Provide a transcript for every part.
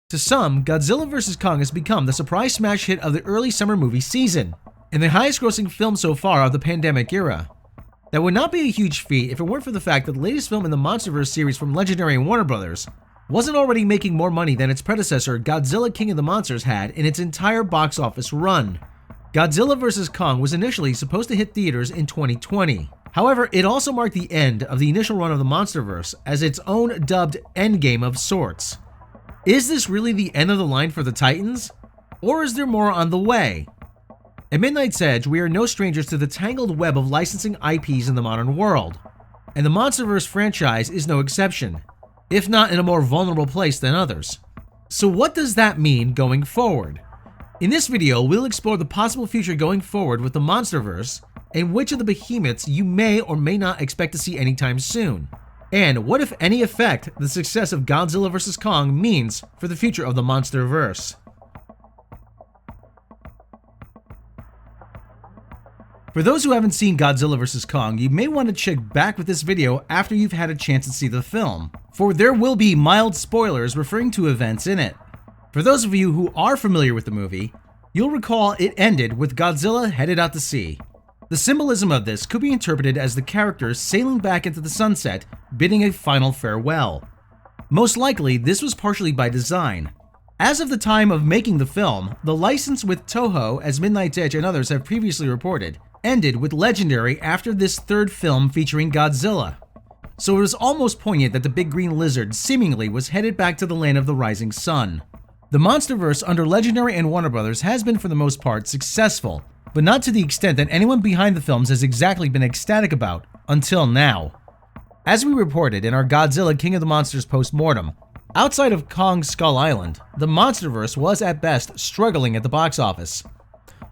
To some, Godzilla vs. Kong has become the surprise smash hit of the early summer movie season, and the highest grossing film so far of the pandemic era. That would not be a huge feat if it weren't for the fact that the latest film in the Monsterverse series from Legendary and Warner Bros. Wasn't already making more money than its predecessor Godzilla King of the Monsters had in its entire box office run. Godzilla vs. Kong was initially supposed to hit theaters in 2020. However, it also marked the end of the initial run of the Monsterverse as its own dubbed Endgame of sorts. Is this really the end of the line for the Titans? Or is there more on the way? At Midnight's Edge, we are no strangers to the tangled web of licensing IPs in the modern world, and the Monsterverse franchise is no exception, if not in a more vulnerable place than others. So what does that mean going forward? In this video, we'll explore the possible future going forward with the Monsterverse, and which of the behemoths you may or may not expect to see anytime soon. And what, if any, effect the success of Godzilla vs. Kong means for the future of the Monsterverse. For those who haven't seen Godzilla vs. Kong, you may want to check back with this video after you've had a chance to see the film, for there will be mild spoilers referring to events in it. For those of you who are familiar with the movie, you'll recall it ended with Godzilla headed out to sea. The symbolism of this could be interpreted as the characters sailing back into the sunset, bidding a final farewell. Most likely, this was partially by design. As of the time of making the film, the license with Toho, as Midnight's Edge and others have previously reported, ended with Legendary after this third film featuring Godzilla. So it was almost poignant that the big green lizard seemingly was headed back to the land of the rising sun. The Monsterverse under Legendary and Warner Bros. Has been for the most part successful, but not to the extent that anyone behind the films has exactly been ecstatic about until now. As we reported in our Godzilla King of the Monsters post-mortem, outside of Kong Skull Island, the Monsterverse was at best struggling at the box office.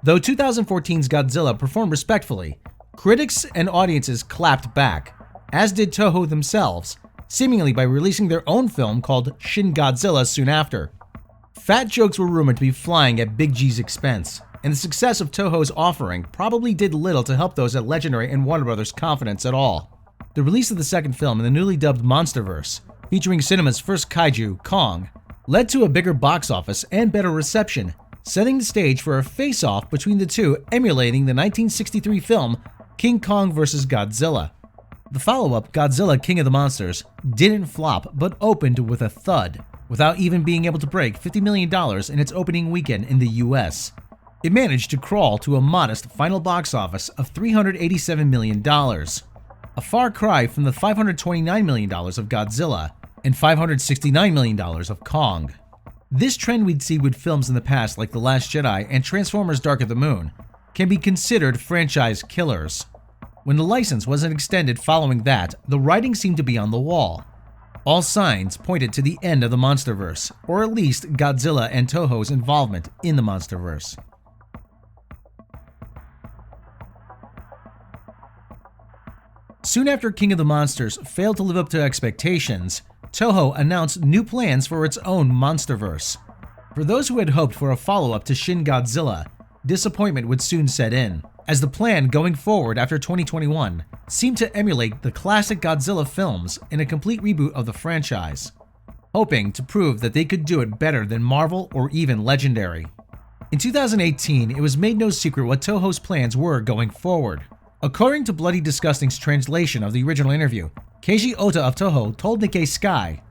Though 2014's Godzilla performed respectfully, critics and audiences clapped back, as did Toho themselves, seemingly by releasing their own film called Shin Godzilla soon after. Fat jokes were rumored to be flying at Big G's expense, and the success of Toho's offering probably did little to help those at Legendary and Warner Bros. Confidence at all. The release of the second film in the newly dubbed Monsterverse, featuring cinema's first kaiju, Kong, led to a bigger box office and better reception, setting the stage for a face-off between the two emulating the 1963 film King Kong vs. Godzilla. The follow-up, Godzilla King of the Monsters, didn't flop but opened with a thud, without even being able to break $50 million in its opening weekend in the US. It managed to crawl to a modest final box office of $387 million, a far cry from the $529 million of Godzilla and $569 million of Kong. This trend we'd see with films in the past like The Last Jedi and Transformers Dark of the Moon can be considered franchise killers. When the license wasn't extended following that, the writing seemed to be on the wall. All signs pointed to the end of the Monsterverse, or at least Godzilla and Toho's involvement in the Monsterverse. Soon after King of the Monsters failed to live up to expectations, Toho announced new plans for its own Monsterverse. For those who had hoped for a follow-up to Shin Godzilla, disappointment would soon set in, as the plan going forward after 2021 seemed to emulate the classic Godzilla films in a complete reboot of the franchise, hoping to prove that they could do it better than Marvel or even Legendary. In 2018, it was made no secret what Toho's plans were going forward. According to Bloody Disgusting's translation of the original interview, Keiji Ota of Toho told Nikkei Sky,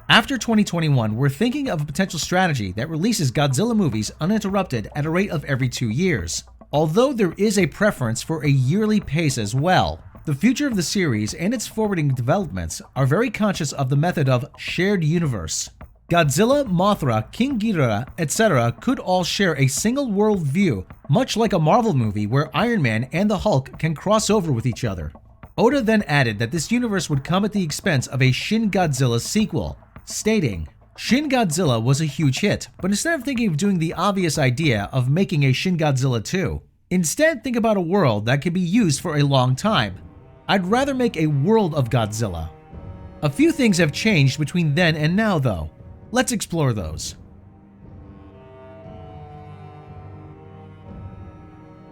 "After 2021, we're thinking of a potential strategy that releases Godzilla movies uninterrupted at a rate of every 2 years. Although there is a preference for a yearly pace as well, the future of the series and its forwarding developments are very conscious of the method of shared universe. Godzilla, Mothra, King Ghidorah, etc. could all share a single world view, much like a Marvel movie where Iron Man and the Hulk can cross over with each other." Oda then added that this universe would come at the expense of a Shin Godzilla sequel, stating, "Shin Godzilla was a huge hit, but instead of thinking of doing the obvious idea of making a Shin Godzilla 2, instead think about a world that can be used for a long time. I'd rather make a world of Godzilla." A few things have changed between then and now though. Let's explore those.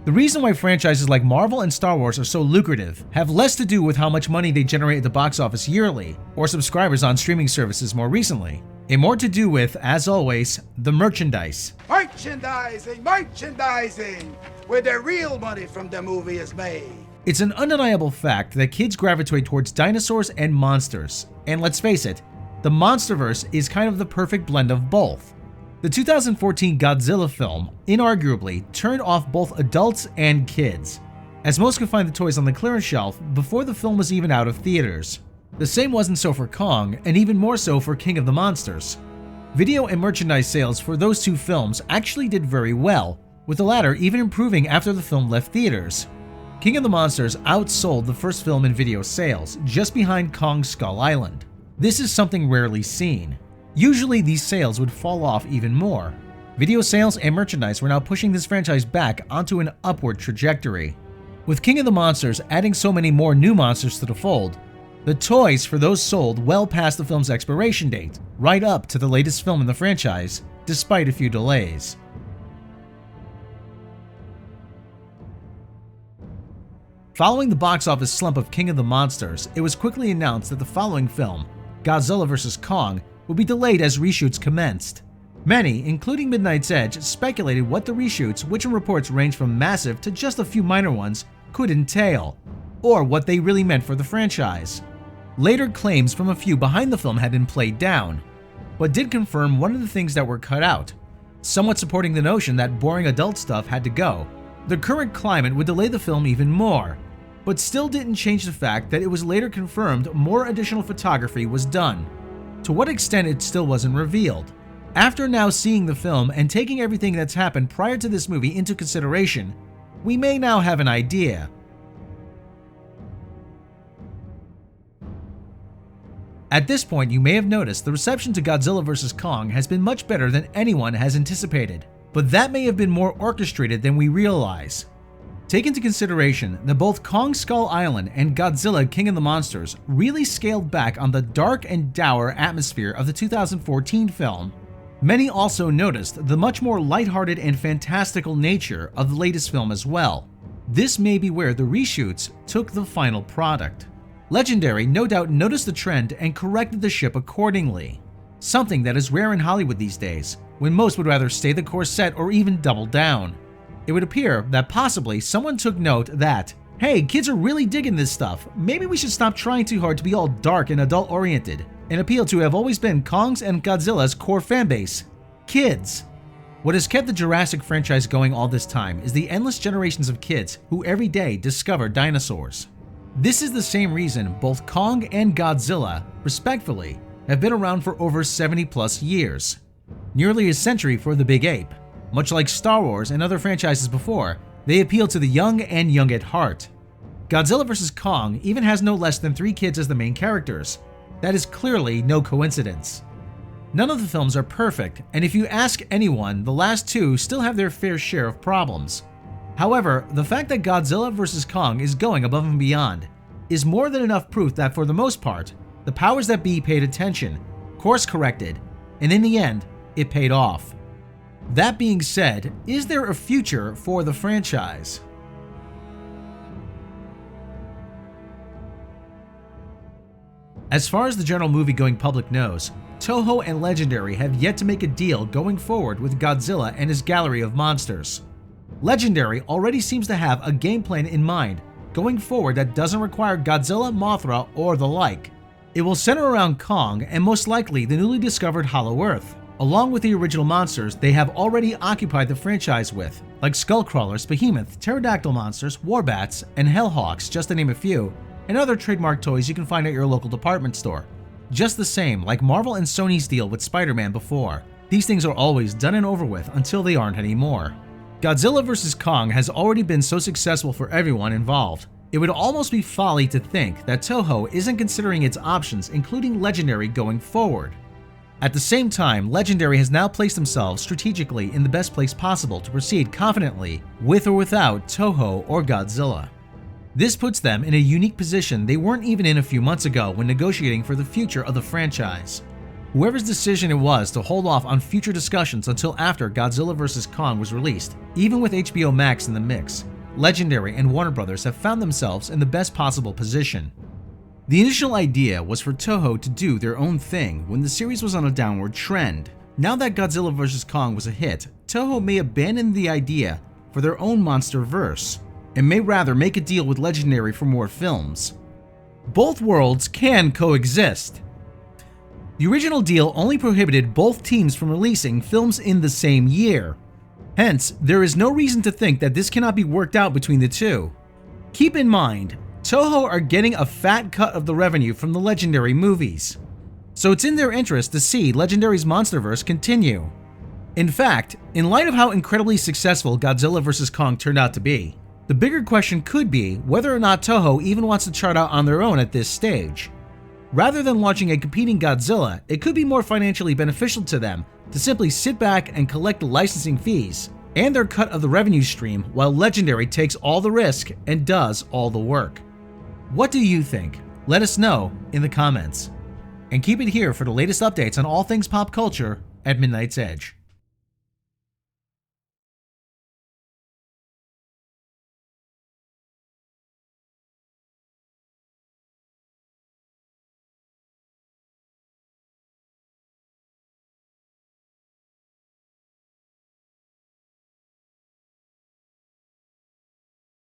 The reason why franchises like Marvel and Star Wars are so lucrative have less to do with how much money they generate at the box office yearly, or subscribers on streaming services more recently. and more to do with, as always, the merchandise. Merchandising, merchandising, where the real money from the movie is made. It's an undeniable fact that kids gravitate towards dinosaurs and monsters, and let's face it, the Monsterverse is kind of the perfect blend of both. The 2014 Godzilla film inarguably turned off both adults and kids, as most could find the toys on the clearance shelf before the film was even out of theaters. The same wasn't so for Kong, and even more so for King of the Monsters. Video and merchandise sales for those two films actually did very well, with the latter even improving after the film left theaters. King of the Monsters outsold the first film in video sales, just behind Kong Skull Island. This is something rarely seen. Usually these sales would fall off even more. Video sales and merchandise were now pushing this franchise back onto an upward trajectory. With King of the Monsters adding so many more new monsters to the fold, the toys for those sold well past the film's expiration date, right up to the latest film in the franchise, despite a few delays. Following the box office slump of King of the Monsters, it was quickly announced that the following film, Godzilla vs. Kong, would be delayed as reshoots commenced. Many, including Midnight's Edge, speculated what the reshoots, which in reports ranged from massive to just a few minor ones, could entail, or what they really meant for the franchise. Later claims from a few behind the film had been played down, but did confirm one of the things that were cut out, somewhat supporting the notion that boring adult stuff had to go. The current climate would delay the film even more, but still didn't change the fact that it was later confirmed more additional photography was done. To what extent it still wasn't revealed. After now seeing the film and taking everything that's happened prior to this movie into consideration, we may now have an idea. At this point, you may have noticed the reception to Godzilla vs. Kong has been much better than anyone has anticipated, but that may have been more orchestrated than we realize. Take into consideration that both Kong Skull Island and Godzilla King of the Monsters really scaled back on the dark and dour atmosphere of the 2014 film. Many also noticed the much more lighthearted and fantastical nature of the latest film as well. This may be where the reshoots took the final product. Legendary no doubt noticed the trend and corrected the ship accordingly, something that is rare in Hollywood these days, when most would rather stay the course set or even double down. It would appear that possibly someone took note that, hey, kids are really digging this stuff, maybe we should stop trying too hard to be all dark and adult-oriented, and appeal to have always been Kong's and Godzilla's core fanbase, kids. What has kept the Jurassic franchise going all this time is the endless generations of kids who every day discover dinosaurs. This is the same reason both Kong and Godzilla, respectfully, have been around for over 70 plus years. Nearly a century for the big ape. Much like Star Wars and other franchises before, they appeal to the young and young at heart. Godzilla vs. Kong even has no less than 3 kids as the main characters. That is clearly no coincidence. None of the films are perfect, and if you ask anyone, the last 2 still have their fair share of problems. However, the fact that Godzilla vs. Kong is going above and beyond is more than enough proof that for the most part, the powers that be paid attention, course corrected, and in the end, it paid off. That being said, is there a future for the franchise? As far as the general movie-going public knows, Toho and Legendary have yet to make a deal going forward with Godzilla and his gallery of monsters. Legendary already seems to have a game plan in mind going forward that doesn't require Godzilla, Mothra, or the like. It will center around Kong and most likely the newly discovered Hollow Earth, along with the original monsters they have already occupied the franchise with, like Skullcrawlers, Behemoth, Pterodactyl monsters, Warbats, and Hellhawks, just to name a few, and other trademark toys you can find at your local department store. Just the same, like Marvel and Sony's deal with Spider-Man before, these things are always done and over with until they aren't anymore. Godzilla vs. Kong has already been so successful for everyone involved. It would almost be folly to think that Toho isn't considering its options, including Legendary, going forward. At the same time, Legendary has now placed themselves strategically in the best place possible to proceed confidently with or without Toho or Godzilla. This puts them in a unique position they weren't even in a few months ago when negotiating for the future of the franchise. Whoever's decision it was to hold off on future discussions until after Godzilla vs. Kong was released, even with HBO Max in the mix, Legendary and Warner Bros. Have found themselves in the best possible position. The initial idea was for Toho to do their own thing when the series was on a downward trend. Now that Godzilla vs. Kong was a hit, Toho may abandon the idea for their own Monsterverse, and may rather make a deal with Legendary for more films. Both worlds can coexist. The original deal only prohibited both teams from releasing films in the same year. Hence, there is no reason to think that this cannot be worked out between the two. Keep in mind, Toho are getting a fat cut of the revenue from the Legendary movies, so it's in their interest to see Legendary's Monsterverse continue. In fact, in light of how incredibly successful Godzilla vs. Kong turned out to be, the bigger question could be whether or not Toho even wants to chart out on their own at this stage. Rather than launching a competing Godzilla, it could be more financially beneficial to them to simply sit back and collect the licensing fees and their cut of the revenue stream while Legendary takes all the risk and does all the work. What do you think? Let us know in the comments. And keep it here for the latest updates on all things pop culture at Midnight's Edge.